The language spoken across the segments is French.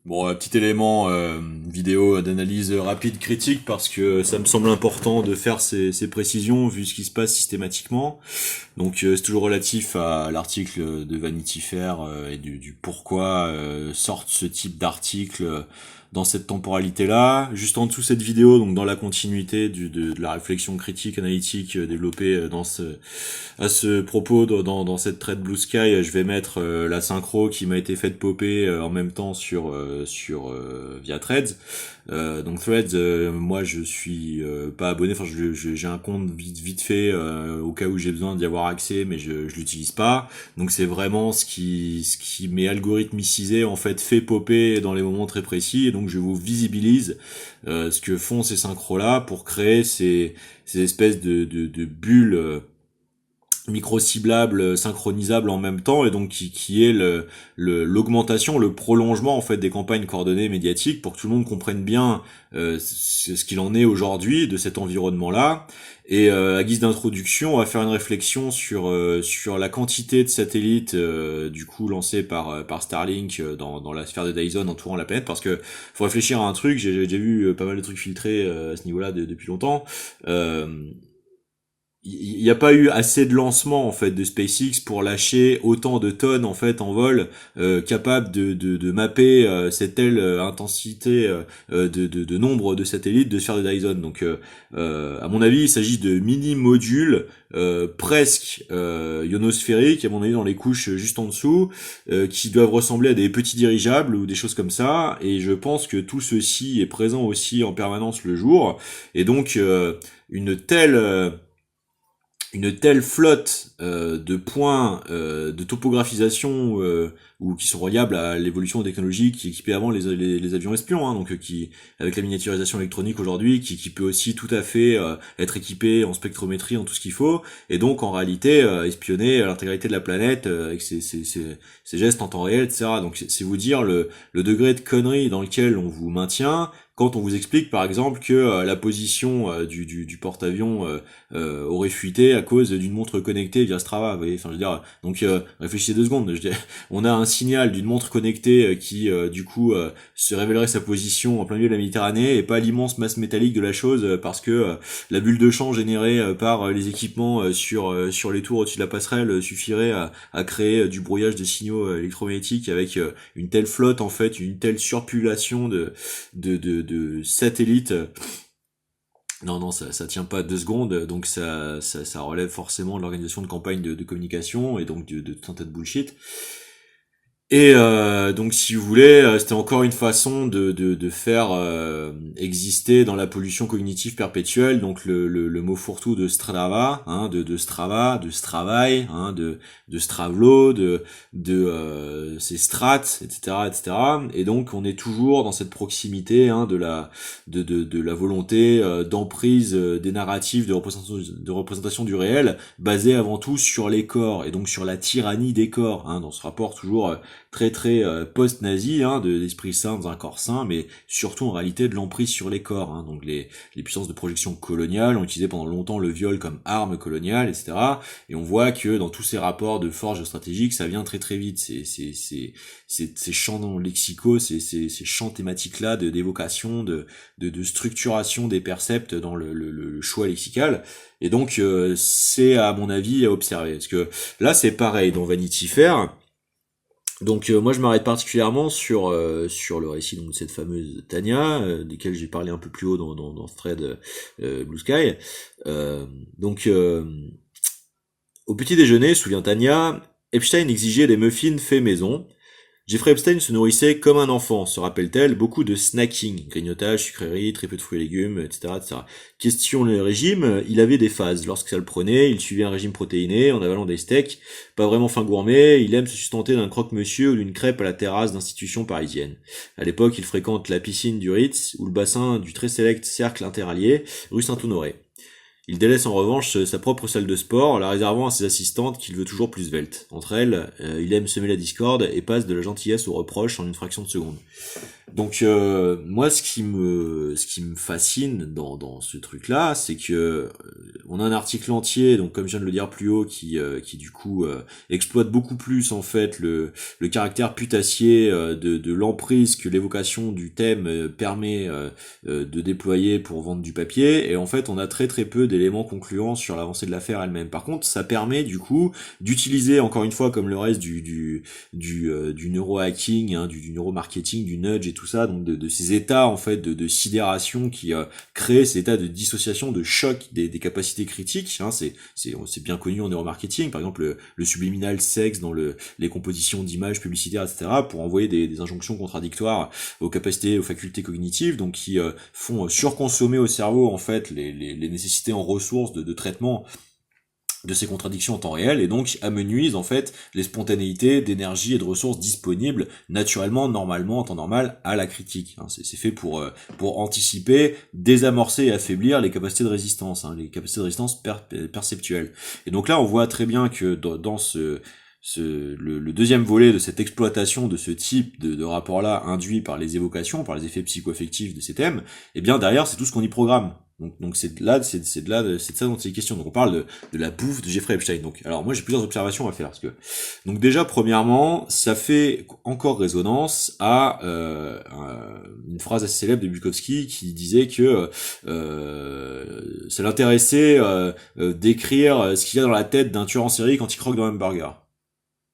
Bon, petit élément vidéo d'analyse rapide critique parce que ça me semble important de faire ces précisions vu ce qui se passe systématiquement. Donc c'est toujours relatif à l'article de Vanity Fair et du pourquoi sortent ce type d'article dans cette temporalité-là. Juste en dessous cette vidéo, donc dans la continuité de la réflexion critique analytique développée à ce propos dans cette thread Blue Sky, je vais mettre la synchro qui m'a été faite popper en même temps via Threads. Donc Threads, moi je suis pas abonné, enfin j'ai un compte vite fait au cas où j'ai besoin d'y avoir accès, mais je l'utilise pas. Donc c'est vraiment ce qui m'est algorithmicisé en fait fait popper dans les moments très précis, et donc je vous visibilise ce que font ces synchros là pour créer ces espèces de bulles micro-ciblable, synchronisable en même temps, et donc qui est l'augmentation, le prolongement en fait des campagnes coordonnées médiatiques pour que tout le monde comprenne bien ce qu'il en est aujourd'hui de cet environnement-là. Et à guise d'introduction, on va faire une réflexion sur la quantité de satellites du coup lancés par Starlink dans la sphère de Dyson entourant la planète, parce que faut réfléchir à un truc. J'ai vu pas mal de trucs filtrés à ce niveau-là depuis longtemps. Euh, il n'y a pas eu assez de lancements en fait de SpaceX pour lâcher autant de tonnes en fait en vol capable de mapper cette telle intensité de nombre de satellites de sphère de Dyson. Donc à mon avis il s'agit de mini modules presque ionosphériques, à mon avis dans les couches juste en dessous, qui doivent ressembler à des petits dirigeables ou des choses comme ça, et je pense que tout ceci est présent aussi en permanence le jour, et donc une telle une telle flotte de points de topographisation ou qui sont reliables à l'évolution technologique qui équipait avant les avions espions, hein, donc qui avec la miniaturisation électronique aujourd'hui qui peut aussi tout à fait être équipé en spectrométrie, en tout ce qu'il faut, et donc en réalité espionner l'intégralité de la planète avec ses gestes en temps réel, etc. Donc c'est vous dire le degré de connerie dans lequel on vous maintient quand on vous explique par exemple que la position du porte-avions aurait fuité à cause d'une montre connectée via Strava, vous voyez, enfin je veux dire, donc réfléchissez 2 secondes, je veux dire, on a un signal d'une montre connectée qui du coup se révélerait sa position en plein milieu de la Méditerranée, et pas l'immense masse métallique de la chose parce que la bulle de champ générée par les équipements sur les tours au-dessus de la passerelle suffirait à créer du brouillage de signaux électromagnétiques avec une telle flotte en fait, une telle surpopulation de satellites. Non, ça tient pas 2 secondes, donc ça relève forcément de l'organisation de campagnes de communication et donc de tout un tas de bullshit. Et donc si vous voulez, c'était encore une façon de faire exister dans la pollution cognitive perpétuelle, donc le mot fourre-tout de Strava, hein, de Strava, de Stravail, hein, de Stravlo, de ces strats, etc., etc. Et donc on est toujours dans cette proximité, hein, de la volonté d'emprise des narratifs de représentation du réel, basée avant tout sur les corps et donc sur la tyrannie des corps, hein, dans ce rapport toujours très post-nazi, hein, d'esprit sain dans un corps sain, mais surtout en réalité de l'emprise sur les corps, hein. Donc les puissances de projection coloniales ont utilisé pendant longtemps le viol comme arme coloniale, etc. Et on voit que dans tous ces rapports de force stratégique, ça vient très vite. Ces champs lexicaux, ces champs thématiques là d'évocation, de structuration des percepts dans le choix lexical. Et donc c'est à mon avis à observer, parce que là c'est pareil dans Vanity Fair. Donc moi je m'arrête particulièrement sur le récit donc, de cette fameuse Tania, desquelles j'ai parlé un peu plus haut dans ce thread Blue Sky. Euh, donc au petit déjeuner, souvient Tania, Epstein exigeait des muffins faits maison. Jeffrey Epstein se nourrissait comme un enfant, se rappelle-t-elle, beaucoup de snacking, grignotage, sucreries, très peu de fruits et légumes, etc., etc. Question le régime, il avait des phases. Lorsque ça le prenait, il suivait un régime protéiné, en avalant des steaks, pas vraiment fin gourmet, il aime se sustenter d'un croque-monsieur ou d'une crêpe à la terrasse d'institutions parisiennes. À l'époque, il fréquente la piscine du Ritz, ou le bassin du très sélect cercle interallié, rue Saint-Honoré. Il délaisse en revanche sa propre salle de sport, la réservant à ses assistantes qu'il veut toujours plus sveltes. Entre elles, il aime semer la discorde et passe de la gentillesse au reproche en une fraction de seconde. Donc moi ce qui me fascine dans ce truc là, c'est que on a un article entier, donc comme je viens de le dire plus haut, qui du coup exploite beaucoup plus en fait le caractère putassier de l'emprise que l'évocation du thème permet de déployer pour vendre du papier, et en fait on a très très peu d'éléments concluants sur l'avancée de l'affaire elle-même. Par contre ça permet du coup d'utiliser encore une fois comme le reste du neurohacking, hein, du neuromarketing, du nudge et tout ça, donc de ces états en fait de sidération qui créent ces états de dissociation, de choc des capacités critiques, hein, c'est bien connu en neuromarketing, par exemple le subliminal sexe dans les compositions d'images publicitaires, etc., pour envoyer des injonctions contradictoires aux capacités, aux facultés cognitives, donc qui font surconsommer au cerveau en fait les nécessités en ressources de traitement de ces contradictions en temps réel, et donc amenuisent en fait les spontanéités d'énergie et de ressources disponibles naturellement, normalement, en temps normal, à la critique. Hein, c'est fait pour anticiper, désamorcer et affaiblir les capacités de résistance, hein, les capacités de résistance perceptuelles. Et donc là, on voit très bien que dans le deuxième volet de cette exploitation de ce type de rapport-là induit par les évocations, par les effets psycho-affectifs de ces thèmes, eh bien derrière c'est tout ce qu'on y programme. Donc c'est de ça dont il est question. Donc on parle de la bouffe de Jeffrey Epstein. Donc alors moi j'ai plusieurs observations à faire parce que donc déjà premièrement ça fait encore résonance à une phrase assez célèbre de Bukowski qui disait que ça l'intéressait d'écrire ce qu'il y a dans la tête d'un tueur en série quand il croque dans un hamburger.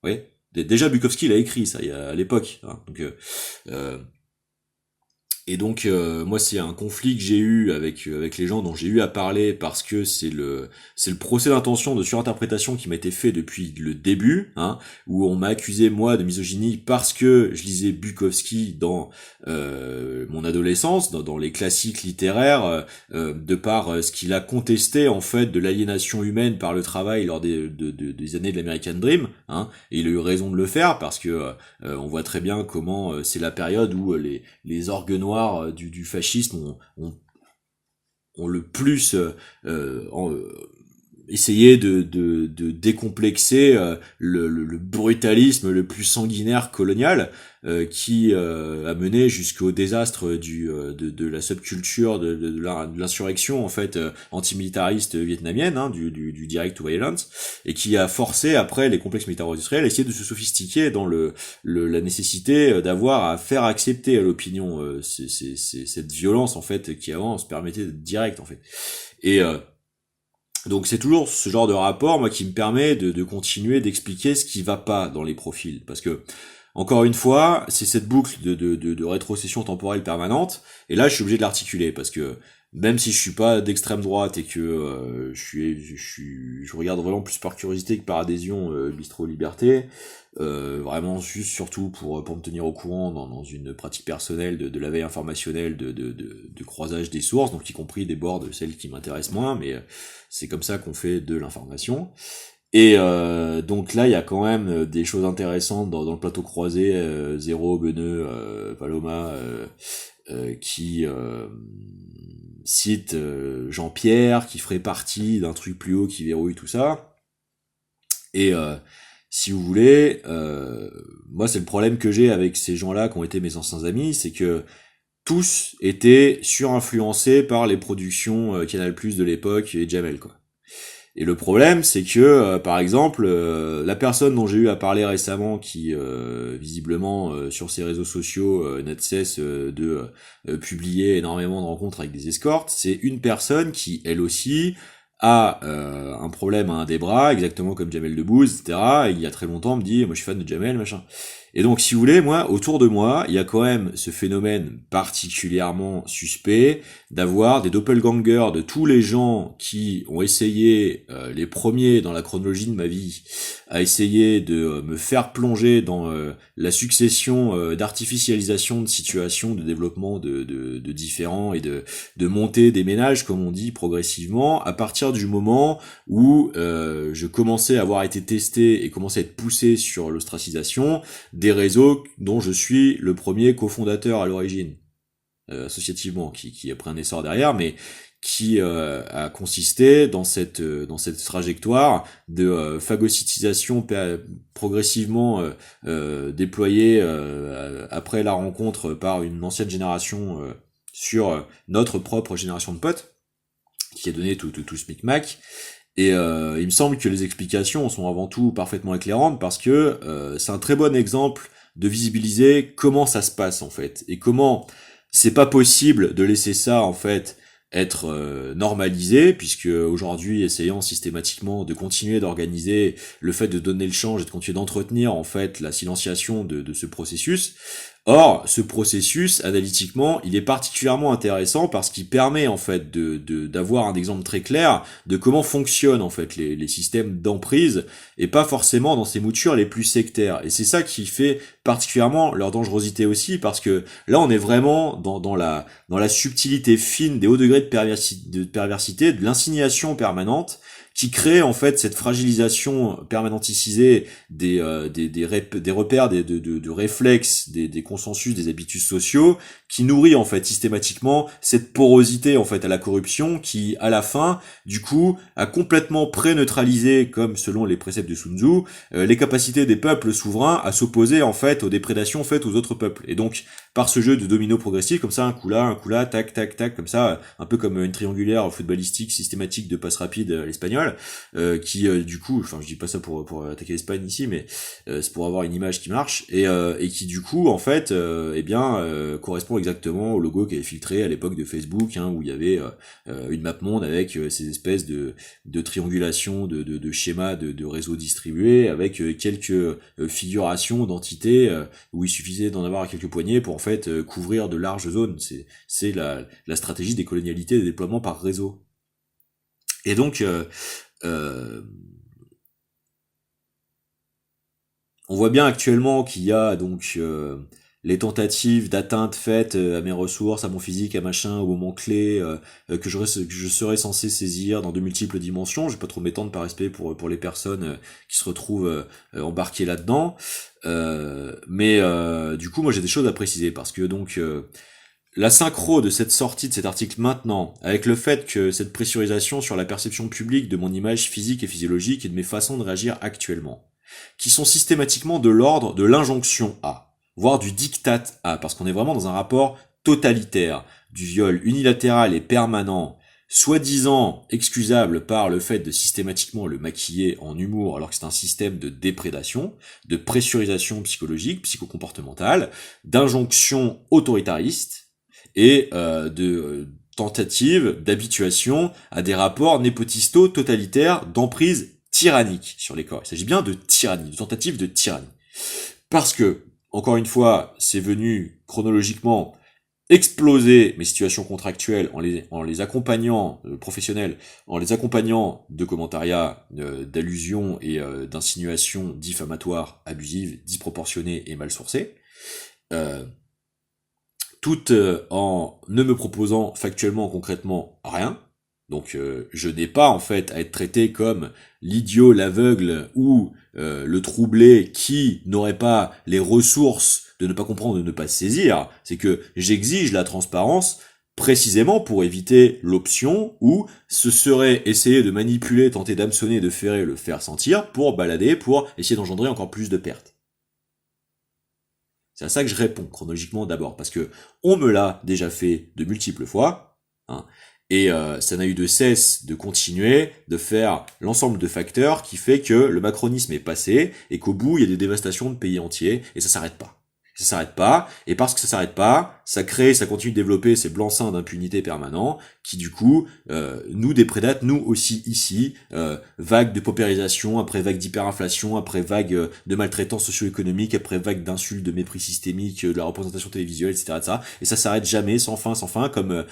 Oui. Déjà Bukowski il a écrit ça à l'époque. Hein. Donc et donc moi c'est un conflit que j'ai eu avec les gens dont j'ai eu à parler parce que c'est le procès d'intention de surinterprétation qui m'a été fait depuis le début, hein, où on m'a accusé moi de misogynie parce que je lisais Bukowski dans mon adolescence, dans les classiques littéraires, de par ce qu'il a contesté en fait de l'aliénation humaine par le travail lors des années de l'American Dream, hein, et il a eu raison de le faire parce que on voit très bien comment c'est la période où les orgues noirs du fascisme ont le plus essayé de décomplexer le brutalisme le plus sanguinaire colonial qui a mené jusqu'au désastre de la subculture de l'insurrection en fait antimilitariste vietnamienne, hein, du direct to violence, et qui a forcé après les complexes militaro-industriels à essayer de se sophistiquer dans la nécessité d'avoir à faire accepter à l'opinion cette violence en fait qui avant se permettait d'être directe en fait. Et donc c'est toujours ce genre de rapport moi qui me permet de continuer d'expliquer ce qui va pas dans les profils, parce que encore une fois c'est cette boucle de rétrocession temporelle permanente, et là je suis obligé de l'articuler parce que même si je suis pas d'extrême droite et que je regarde vraiment plus par curiosité que par adhésion Bistro Liberté, vraiment juste surtout pour me tenir au courant dans une pratique personnelle de la veille informationnelle de croisage des sources, donc y compris des bords de celles qui m'intéressent moins, mais c'est comme ça qu'on fait de l'information. Et donc là il y a quand même des choses intéressantes dans le plateau croisé, Zéro, Beneux, Paloma, qui cite Jean-Pierre qui ferait partie d'un truc plus haut qui verrouille tout ça. Et si vous voulez, moi c'est le problème que j'ai avec ces gens-là qui ont été mes anciens amis, c'est que tous étaient surinfluencés par les productions Canal+ de l'époque et Jamel, quoi. Et le problème, c'est que, par exemple, la personne dont j'ai eu à parler récemment, qui visiblement sur ses réseaux sociaux n'a de cesse de publier énormément de rencontres avec des escortes, c'est une personne qui, elle aussi, a un problème à un des bras, exactement comme Jamel Debbouze, etc. Et il y a très longtemps, me dit, moi je suis fan de Jamel, machin. Et donc, si vous voulez, moi, autour de moi, il y a quand même ce phénomène particulièrement suspect d'avoir des doppelgangers de tous les gens qui ont essayé, les premiers dans la chronologie de ma vie, à essayer de me faire plonger dans la succession d'artificialisation de situations, de développement de différents et de montée des ménages, comme on dit, progressivement, à partir du moment où je commençais à avoir été testé et commençais à être poussé sur l'ostracisation des réseaux dont je suis le premier cofondateur à l'origine, associativement, qui a pris un essor derrière, mais qui a consisté dans cette trajectoire de phagocytisation progressivement déployée après la rencontre par une ancienne génération sur notre propre génération de potes, qui a donné tout ce micmac. Et il me semble que les explications sont avant tout parfaitement éclairantes parce que c'est un très bon exemple de visibiliser comment ça se passe en fait et comment c'est pas possible de laisser ça en fait être normalisé, puisque aujourd'hui essayant systématiquement de continuer d'organiser le fait de donner le change et de continuer d'entretenir en fait la silenciation de ce processus. Or, ce processus, analytiquement, il est particulièrement intéressant parce qu'il permet en fait d'avoir un exemple très clair de comment fonctionnent en fait les systèmes d'emprise et pas forcément dans ces moutures les plus sectaires. Et c'est ça qui fait particulièrement leur dangerosité aussi, parce que là on est vraiment dans la subtilité fine des hauts degrés de perversité, de l'insinuation permanente, qui crée en fait cette fragilisation permanenticisée des repères, de réflexes, des consensus, des habitudes sociaux, qui nourrit en fait systématiquement cette porosité en fait à la corruption, qui à la fin du coup a complètement pré-neutralisé, comme selon les préceptes de Sun Tzu, les capacités des peuples souverains à s'opposer en fait aux déprédations faites aux autres peuples. Et donc par ce jeu de domino progressif, comme ça un coup là, tac tac tac, comme ça, un peu comme une triangulaire footballistique systématique de passe rapide à l'espagnol, qui du coup, enfin je dis pas ça pour attaquer l'Espagne ici, mais c'est pour avoir une image qui marche, et qui du coup en fait correspond exactement au logo qui avait filtré à l'époque de Facebook, où il y avait une map monde avec ces espèces de triangulation de schémas de réseaux distribués avec quelques figurations d'entités où il suffisait d'en avoir quelques poignées pour en fait couvrir de larges zones. C'est la stratégie des colonialités, des déploiements par réseau. Et donc on voit bien actuellement qu'il y a donc les tentatives d'atteinte faites à mes ressources, à mon physique, à machin, au moment clé que je serais censé saisir dans de multiples dimensions. Je vais pas trop m'étendre par respect pour les personnes qui se retrouvent embarquées là-dedans. Mais du coup, moi j'ai des choses à préciser parce que donc la synchro de cette sortie de cet article maintenant, avec le fait que cette pressurisation sur la perception publique de mon image physique et physiologique et de mes façons de réagir actuellement, qui sont systématiquement de l'ordre de l'injonction à, voire du diktat à, parce qu'on est vraiment dans un rapport totalitaire, du viol unilatéral et permanent, soi-disant excusable par le fait de systématiquement le maquiller en humour, alors que c'est un système de déprédation, de pressurisation psychologique, psychocomportementale, d'injonction autoritariste, et de tentative d'habituation à des rapports népotisto-totalitaires d'emprise tyrannique sur les corps. Il s'agit bien de tyrannie, de tentative de tyrannie. Parce que, encore une fois, c'est venu chronologiquement exploser mes situations contractuelles en les accompagnant, professionnels, en les accompagnant de commentariats, d'allusions et d'insinuations diffamatoires, abusives, disproportionnées et mal sourcées. Tout en ne me proposant factuellement, concrètement, rien. Donc je n'ai pas en fait à être traité comme l'idiot, l'aveugle ou le troublé qui n'aurait pas les ressources de ne pas comprendre, de ne pas saisir. C'est que j'exige la transparence précisément pour éviter l'option où ce serait essayer de manipuler, tenter d'hameçonner, de ferrer, le faire sentir pour balader, pour essayer d'engendrer encore plus de pertes. C'est à ça que je réponds chronologiquement d'abord, parce que on me l'a déjà fait de multiples fois, et ça n'a eu de cesse de continuer de faire l'ensemble de facteurs qui fait que le macronisme est passé, et qu'au bout il y a des dévastations de pays entiers, et ça s'arrête pas. Ça s'arrête pas, et parce que ça s'arrête pas, ça continue de développer ces blancs-seings d'impunité permanents, qui du coup nous déprédatent, nous aussi ici, vague de paupérisation, après vague d'hyperinflation, après vague de maltraitance socio-économique, après vague d'insultes, de mépris systémique, de la représentation télévisuelle, etc. Et ça s'arrête jamais, sans fin, comme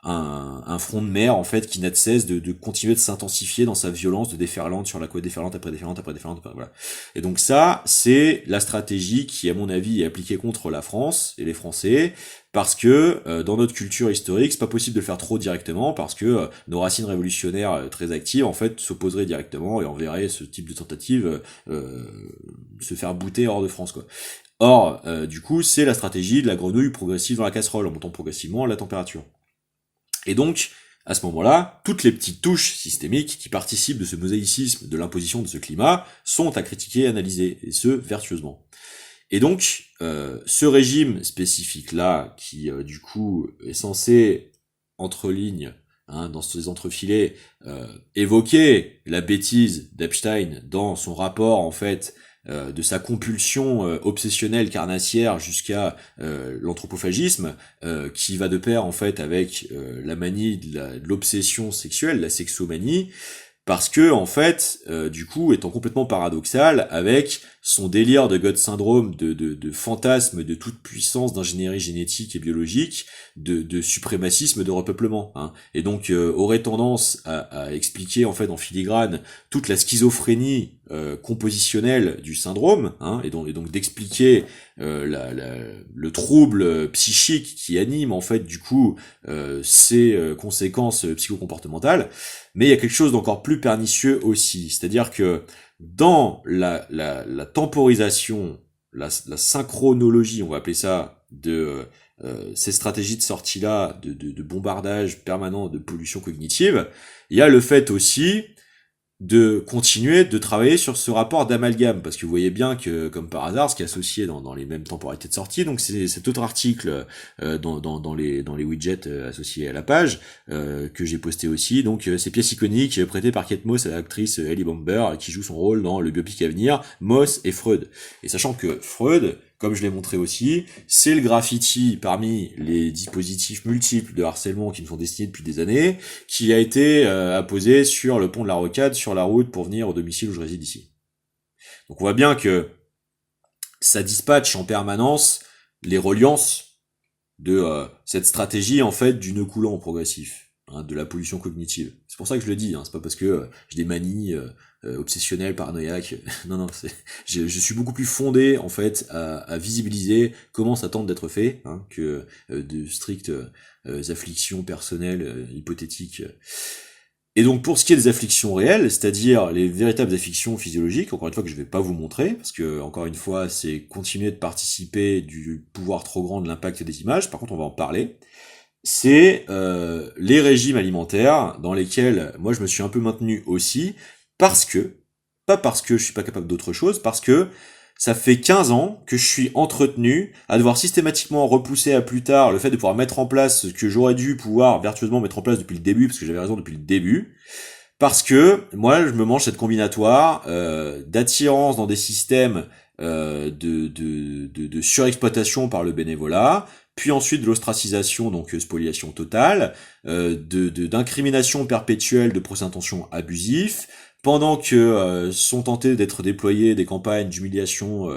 un front de mer en fait qui n'a de cesse de continuer de s'intensifier dans sa violence de déferlante sur la côte, déferlante après déferlante après déferlante, voilà. Et donc ça, c'est la stratégie qui, à mon avis, est appliquée contre la France et les Français, parce que dans notre culture historique, c'est pas possible de le faire trop directement, parce que nos racines révolutionnaires très actives en fait s'opposeraient directement et enverraient ce type de tentative se faire bouter hors de France, quoi. Or, du coup, c'est la stratégie de la grenouille progressive dans la casserole, en montant progressivement la température. Et donc, à ce moment-là, toutes les petites touches systémiques qui participent de ce mosaïcisme, de l'imposition de ce climat, sont à critiquer et analyser, et ce, vertueusement. Et donc, ce régime spécifique-là, qui du coup est censé, entre lignes, dans ces entrefilets, évoquer la bêtise d'Epstein dans son rapport, en fait, de sa compulsion obsessionnelle carnassière jusqu'à l'anthropophagisme, qui va de pair, en fait, avec la manie de l'obsession sexuelle, la sexomanie, parce que en fait, du coup, étant complètement paradoxal avec son délire de God syndrome, de fantasme, de toute puissance d'ingénierie génétique et biologique, de suprémacisme, de repeuplement. Et donc aurait tendance à expliquer en fait en filigrane toute la schizophrénie compositionnelle du syndrome, et donc d'expliquer le trouble psychique qui anime en fait du coup ces conséquences psychocomportementales. Mais il y a quelque chose d'encore plus pernicieux aussi, c'est-à-dire que dans la temporisation, la synchronologie, on va appeler ça, de ces stratégies de sortie-là, de bombardage permanent, de pollution cognitive, il y a le fait aussi de continuer de travailler sur ce rapport d'amalgame, parce que vous voyez bien que, comme par hasard, ce qui est associé dans les mêmes temporalités de sortie, donc c'est cet autre article dans les widgets associés à la page que j'ai posté aussi, donc ces pièces iconiques prêtées par Kate Moss à l'actrice Ellie Bomber qui joue son rôle dans le biopic à venir, Moss et Freud. Et sachant que Freud, comme je l'ai montré aussi, c'est le graffiti parmi les dispositifs multiples de harcèlement qui nous sont destinés depuis des années, qui a été apposé sur le pont de la Rocade, sur la route pour venir au domicile où je réside ici. Donc on voit bien que ça dispatche en permanence les reliances de cette stratégie en fait du nœud coulant progressif, de la pollution cognitive. C'est pour ça que je le dis, c'est pas parce que j'ai des manies obsessionnel, paranoïaque. Non, je suis beaucoup plus fondé en fait à visibiliser comment ça tente d'être fait que de strictes afflictions personnelles hypothétiques. Et donc pour ce qui est des afflictions réelles, c'est-à-dire les véritables afflictions physiologiques, encore une fois que je vais pas vous montrer, parce que encore une fois c'est continuer de participer du pouvoir trop grand de l'impact des images, par contre on va en parler, c'est les régimes alimentaires dans lesquels moi je me suis un peu maintenu aussi, pas parce que je suis pas capable d'autre chose, parce que ça fait 15 ans que je suis entretenu à devoir systématiquement repousser à plus tard le fait de pouvoir mettre en place ce que j'aurais dû pouvoir vertueusement mettre en place depuis le début, parce que j'avais raison depuis le début, parce que moi je me mange cette combinatoire d'attirance dans des systèmes de surexploitation par le bénévolat, puis ensuite de l'ostracisation, donc spoliation totale, d'incrimination perpétuelle de procès d'intention abusifs, pendant que sont tentés d'être déployés des campagnes d'humiliation,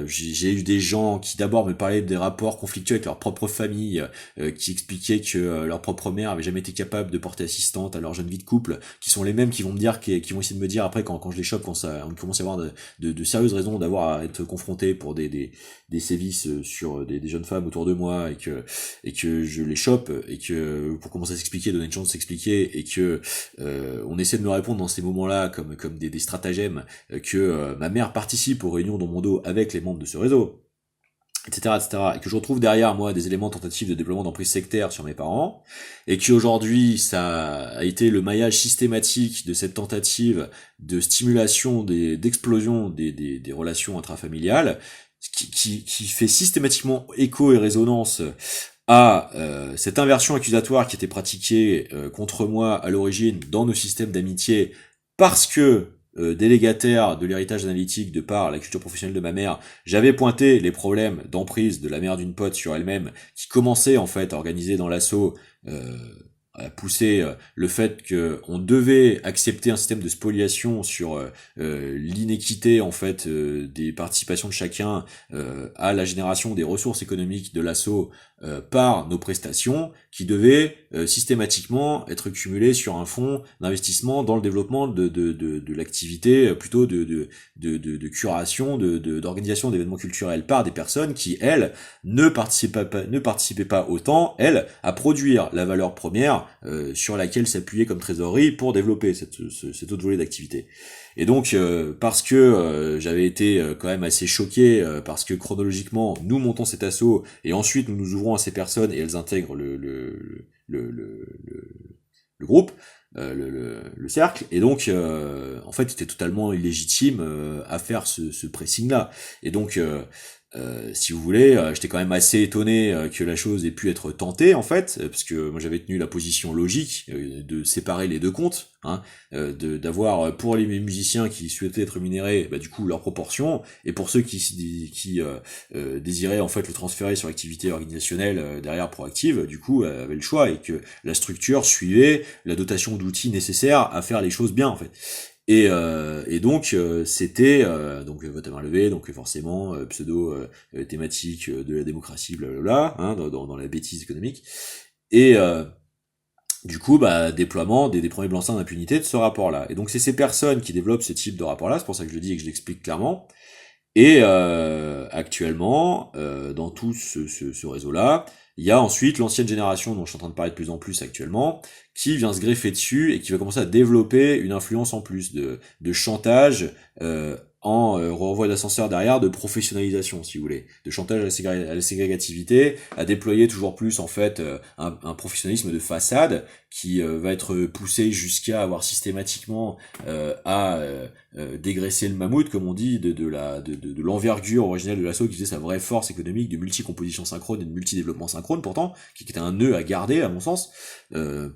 j'ai eu des gens qui d'abord me parlaient des rapports conflictuels avec leur propre famille, qui expliquaient que leur propre mère avait jamais été capable de porter assistante à leur jeune vie de couple, qui sont les mêmes qui vont me dire, qui vont essayer de me dire après quand je les chope, quand ça on commence à avoir de sérieuses raisons d'avoir à être confronté pour des sévices sur des jeunes femmes autour de moi, et que je les chope, et que pour commencer à s'expliquer, donner une chance de s'expliquer, et que on essaie de me répondre dans ces moments-là comme des stratagèmes, que ma mère participe aux réunions dans mon dos avec les membres de ce réseau, etc., et que je retrouve derrière moi des éléments tentatives de déploiement d'emprise sectaire sur mes parents, et qu'aujourd'hui ça a été le maillage systématique de cette tentative de stimulation d'explosion des relations intrafamiliales, qui fait systématiquement écho et résonance à cette inversion accusatoire qui était pratiquée contre moi à l'origine dans nos systèmes d'amitié, parce que délégataire de l'héritage analytique de par la culture professionnelle de ma mère, j'avais pointé les problèmes d'emprise de la mère d'une pote sur elle-même, qui commençait en fait à organiser dans l'assaut, à pousser le fait qu'on devait accepter un système de spoliation sur l'inéquité en fait des participations de chacun à la génération des ressources économiques de l'assaut par nos prestations, qui devaient systématiquement être cumulées sur un fonds d'investissement dans le développement de l'activité, plutôt de curation, d'organisation d'événements culturels par des personnes qui, elles, ne participaient pas autant, elles, à produire la valeur première sur laquelle s'appuyer comme trésorerie pour développer cet autre volet d'activité. Et donc, parce que j'avais été quand même assez choqué, parce que chronologiquement, nous montons cet assaut, et ensuite nous nous ouvrons à ces personnes, et elles intègrent groupe, le cercle, et donc en fait c'était totalement illégitime à faire ce pressing là, et donc si vous voulez, j'étais quand même assez étonné que la chose ait pu être tentée en fait, parce que moi j'avais tenu la position logique de séparer les deux comptes, hein, d'avoir pour les musiciens qui souhaitaient être rémunérés, bah, du coup leur proportion, et pour ceux qui désiraient en fait le transférer sur l'activité organisationnelle derrière Proactive, du coup avaient le choix, et que la structure suivait la dotation d'outils nécessaires à faire les choses bien en fait. Et donc c'était donc vote à main levée, donc forcément pseudo thématique de la démocratie, blablabla, hein, dans la bêtise économique. Et du coup, bah, déploiement des premiers blancs-seings d'impunité de ce rapport-là. Et donc c'est ces personnes qui développent ce type de rapport-là, c'est pour ça que je le dis et que je l'explique clairement. Et actuellement, dans tout ce réseau-là, il y a ensuite l'ancienne génération dont je suis en train de parler de plus en plus actuellement, qui vient se greffer dessus et qui va commencer à développer une influence en plus de chantage en renvoi d'ascenseur derrière, de professionnalisation si vous voulez, de chantage à la ségrégativité, à déployer toujours plus en fait un professionnalisme de façade qui va être poussé jusqu'à avoir systématiquement à dégraisser le mammouth, comme on dit, de l'envergure originelle de l'assaut qui faisait sa vraie force économique de multi-composition synchrone et de multi-développement synchrone pourtant, qui était un nœud à garder à mon sens,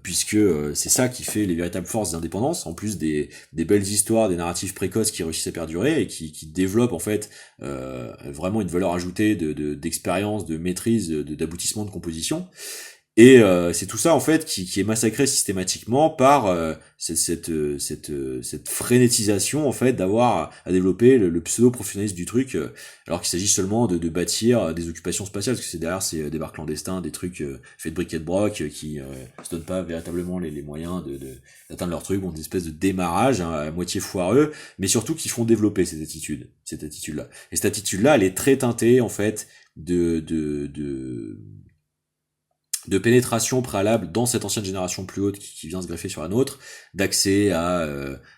puisque c'est ça qui fait les véritables forces d'indépendance, en plus des belles histoires, des narratifs précoces qui réussissent à perdurer et qui développent en fait vraiment une valeur ajoutée d'expérience, de maîtrise, d'aboutissement de composition. Et c'est tout ça en fait qui est massacré systématiquement par cette frénétisation en fait d'avoir à développer le pseudo-professionnalisme du truc, alors qu'il s'agit seulement de bâtir des occupations spatiales, parce que c'est derrière c'est des bars clandestins, des trucs faits de briquet de broc qui se donnent pas véritablement les moyens d'atteindre leur truc, bon, des espèces de démarrage hein, à moitié foireux, mais surtout qui font développer cette attitude-là. Et cette attitude-là, elle est très teintée en fait de pénétration préalable dans cette ancienne génération plus haute qui vient se greffer sur la nôtre, d'accès à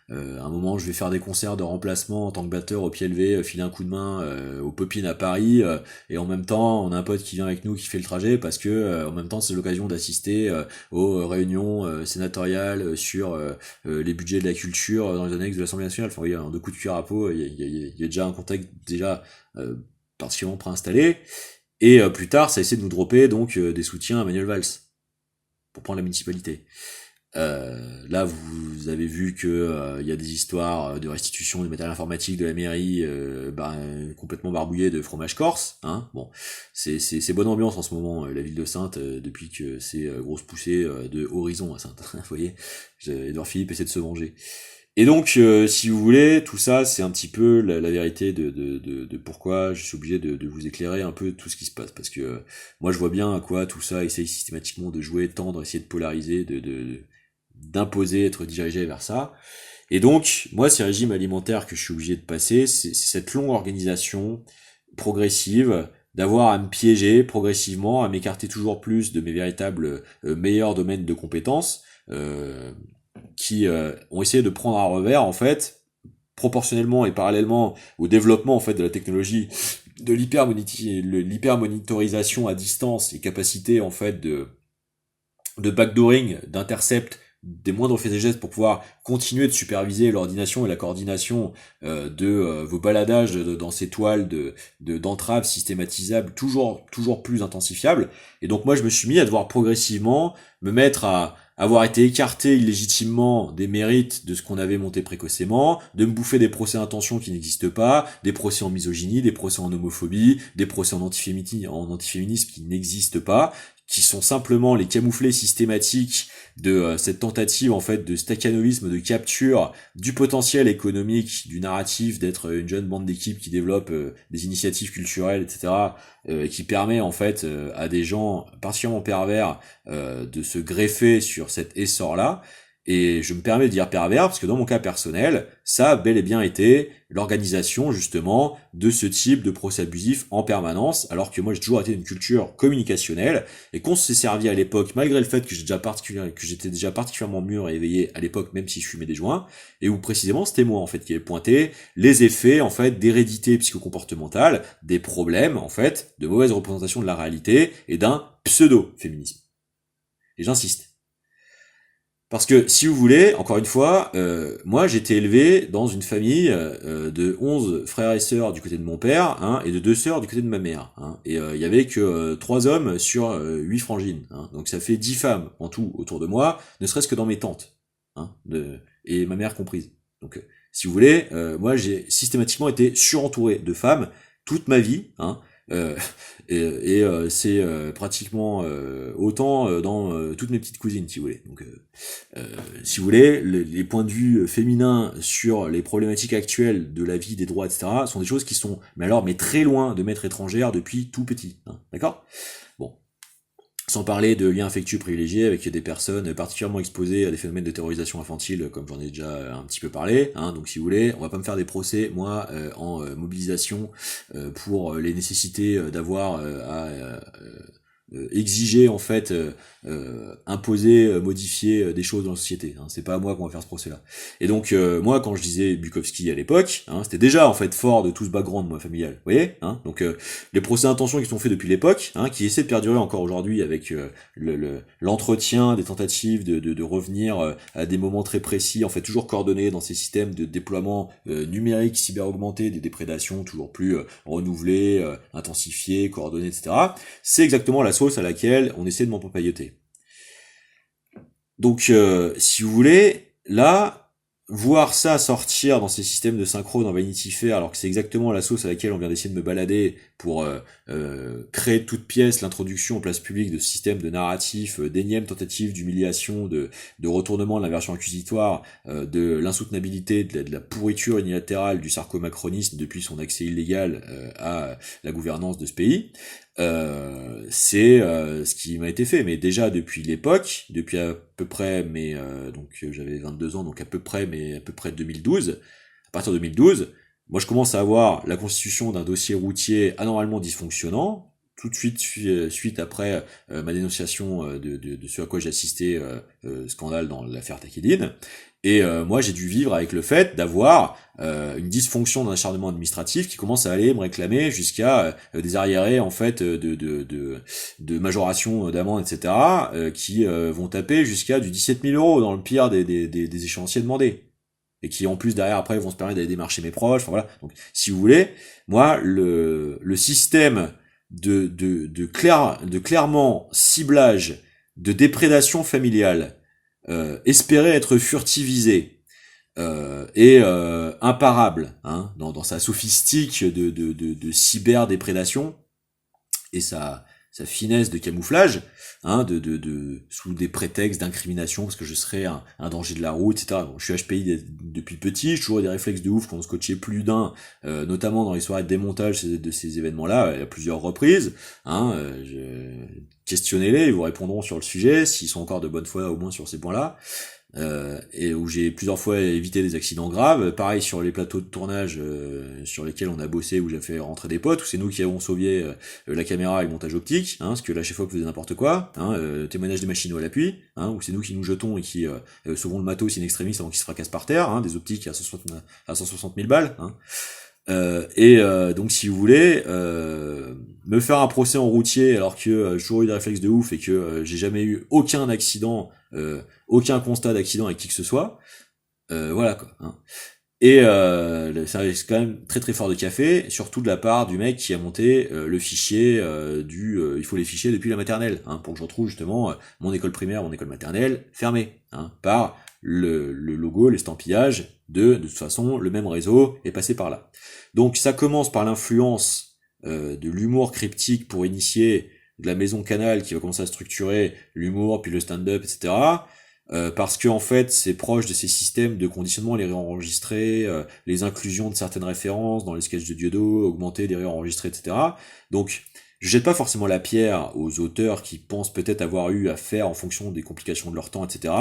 un moment je vais faire des concerts de remplacement en tant que batteur au pied levé, filer un coup de main aux Popines à Paris, et en même temps on a un pote qui vient avec nous qui fait le trajet parce que en même temps c'est l'occasion d'assister aux réunions sénatoriales sur les budgets de la culture dans les annexes de l'Assemblée nationale. Enfin oui, en deux coups de cuir à peau, il y a déjà un contexte déjà particulièrement préinstallé. Et plus tard, ça essaie de nous dropper donc des soutiens à Manuel Valls pour prendre la municipalité. Là, vous avez vu que il y a des histoires de restitution du matériel informatique de la mairie complètement barbouillé de fromage corse. Hein, bon, c'est bonne ambiance en ce moment, la ville de Saintes, depuis que c'est grosse poussée de Horizon à Saintes. Vous voyez, Édouard Philippe essaie de se venger. Et donc, si vous voulez, tout ça, c'est un petit peu la vérité de pourquoi je suis obligé de vous éclairer un peu tout ce qui se passe. Parce que moi, je vois bien à quoi tout ça essaye systématiquement de jouer, tendre, essayer de polariser, d'imposer, être dirigé vers ça. Et donc, moi, ces régimes alimentaires que je suis obligé de passer, c'est cette longue organisation progressive, d'avoir à me piéger progressivement, à m'écarter toujours plus de mes véritables meilleurs domaines de compétences, qui ont essayé de prendre à revers en fait proportionnellement et parallèlement au développement en fait de la technologie de l'hypermonitorisation à distance et capacité en fait de backdooring, d'intercept des moindres faits et gestes pour pouvoir continuer de superviser l'ordination et la coordination de vos baladages dans ces toiles d'entraves systématisables toujours plus intensifiables. Et donc moi je me suis mis à devoir progressivement me mettre à avoir été écarté illégitimement des mérites de ce qu'on avait monté précocement, de me bouffer des procès d'intention qui n'existent pas, des procès en misogynie, des procès en homophobie, des procès en antiféminisme qui n'existent pas, qui sont simplement les camouflets systématiques de cette tentative en fait de stakhanovisme, de capture du potentiel économique du narratif d'être une jeune bande d'équipes qui développe des initiatives culturelles, etc., qui permet en fait à des gens particulièrement pervers de se greffer sur cet essor-là. Et je me permets de dire pervers parce que dans mon cas personnel, ça a bel et bien été l'organisation justement de ce type de procès abusif en permanence, alors que moi j'ai toujours été d'une culture communicationnelle et qu'on s'est servi à l'époque, malgré le fait que j'étais déjà particulièrement mûr et éveillé à l'époque, même si je fumais des joints, et où précisément c'était moi en fait qui avait pointé les effets en fait d'hérédité psychocomportementale, des problèmes en fait de mauvaise représentation de la réalité et d'un pseudo-féminisme. Et j'insiste. Parce que, si vous voulez, encore une fois, moi j'étais élevé dans une famille de 11 frères et sœurs du côté de mon père, hein, et de 2 sœurs du côté de ma mère. Hein, et il y avait que 3 hommes sur 8 frangines. Hein, donc ça fait 10 femmes en tout autour de moi, ne serait-ce que dans mes tantes. Hein, et ma mère comprise. Donc, si vous voulez, moi j'ai systématiquement été surentouré de femmes toute ma vie. Hein, euh, c'est pratiquement autant dans toutes mes petites cousines, si vous voulez. Donc, si vous voulez, les points de vue féminins sur les problématiques actuelles de la vie, des droits, etc., sont des choses qui sont, mais très loin de m'être étrangères depuis tout petit. Hein, d'accord ? Bon. Sans parler de liens affectueux privilégiés avec des personnes particulièrement exposées à des phénomènes de terrorisation infantile, comme j'en ai déjà un petit peu parlé. Hein, donc si vous voulez, on va pas me faire des procès, moi, en mobilisation pour les nécessités d'avoir à exiger en fait, imposer, modifier des choses dans la société. Hein. C'est pas à moi qu'on va faire ce procès-là. Et donc moi, quand je disais Bukowski à l'époque, hein, c'était déjà en fait fort de tout ce background moi familial. Vous voyez, hein. Donc les procès d'intention qui sont faits depuis l'époque, hein, qui essaient de perdurer encore aujourd'hui avec l'entretien des tentatives de revenir à des moments très précis, en fait toujours coordonnés dans ces systèmes de déploiement numérique, cyber augmenté, des prédations toujours plus renouvelées, intensifiées, coordonnées, etc. C'est exactement la sauce à laquelle on essaie de m'empailloter. Donc, si vous voulez, là, voir ça sortir dans ces systèmes de synchro dans Vanity Fair, alors que c'est exactement la sauce à laquelle on vient d'essayer de me balader pour créer de toute pièce l'introduction en place publique de systèmes de narratifs, d'énièmes tentatives d'humiliation, de retournement de la version accusatoire, de l'insoutenabilité, de la pourriture unilatérale du sarco-macronisme depuis son accès illégal à la gouvernance de ce pays. C'est ce qui m'a été fait, mais déjà depuis l'époque, depuis à peu près donc j'avais 22 ans, donc à peu près 2012. À partir de 2012, moi je commence à avoir la constitution d'un dossier routier anormalement dysfonctionnant, tout de suite après ma dénonciation de ce à quoi j'ai assisté, scandale dans l'affaire Takedine. Et moi j'ai dû vivre avec le fait d'avoir une dysfonction d'un acharnement administratif qui commence à aller me réclamer jusqu'à des arriérés en fait de majoration d'amende, etc., qui vont taper jusqu'à du 17 000 euros dans le pire des échéanciers demandés, et qui en plus derrière après vont se permettre d'aller démarcher mes proches. Enfin voilà. Donc si vous voulez, moi le système de clairement ciblage de déprédation familiale espérait être furtivisé et imparable, hein, dans sa sophistique de cyberdéprédation et sa finesse de camouflage, hein, sous des prétextes d'incrimination parce que je serais un danger de la route, etc. Bon, je suis HPI depuis petit, j'ai toujours des réflexes de ouf quand on scotchait plus d'un, notamment dans les soirées de démontage de ces événements-là, à plusieurs reprises. Hein, questionnez-les, ils vous répondront sur le sujet, s'ils sont encore de bonne foi au moins sur ces points-là. Et où j'ai plusieurs fois évité des accidents graves. Pareil sur les plateaux de tournage sur lesquels on a bossé, où j'ai fait rentrer des potes, où c'est nous qui avons sauvé la caméra et le montage optique, hein, parce que là chez Fox faisait n'importe quoi, hein, témoignage des machinaux à l'appui, hein, où c'est nous qui nous jetons et qui sauvons le matos in extremis avant qu'il se fracasse par terre, hein, des optiques à 160 000 balles, hein. Donc si vous voulez me faire un procès en routier alors que j'ai toujours eu des réflexes de ouf et que j'ai jamais eu aucun accident, aucun constat d'accident avec qui que ce soit, voilà quoi, hein. Et ça risque quand même très très fort de café, surtout de la part du mec qui a monté le fichier il faut les fichiers depuis la maternelle, hein, pour que je retrouve justement mon école primaire, mon école maternelle fermée, hein, par le logo, l'estampillage de toute façon le même réseau est passé par là. Donc ça commence par l'influence de l'humour cryptique pour initier de la maison Canal qui va commencer à structurer l'humour, puis le stand-up, etc. Parce que en fait c'est proche de ces systèmes de conditionnement, les réenregistrés, les inclusions de certaines références dans les sketchs de Diodo, augmenter des réenregistrés, etc. Donc je jette pas forcément la pierre aux auteurs qui pensent peut-être avoir eu à faire en fonction des complications de leur temps, etc.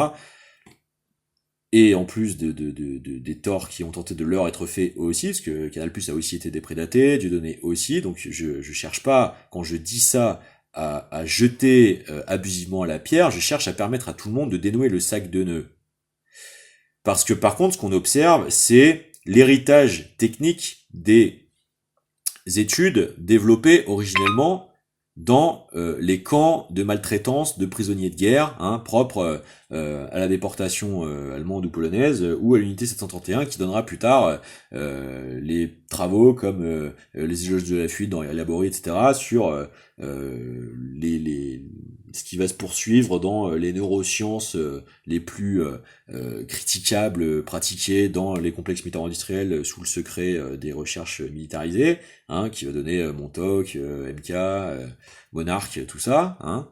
Et en plus des torts qui ont tenté de leur être faits aussi, parce que Canal+ a aussi été déprédaté, Dieudonné aussi, donc je cherche pas, quand je dis ça, à jeter abusivement la pierre, je cherche à permettre à tout le monde de dénouer le sac de nœuds. Parce que par contre, ce qu'on observe, c'est l'héritage technique des études développées originellement dans les camps de maltraitance de prisonniers de guerre, hein, propres à la déportation allemande ou polonaise, ou à l'unité 731, qui donnera plus tard les travaux comme les éloges de la fuite dans Laborie, etc., sur ce qui va se poursuivre dans les neurosciences les plus critiquables pratiquées dans les complexes militaires-industriels sous le secret des recherches militarisées, hein, qui va donner Montauk, MK, Monarch, tout ça, hein.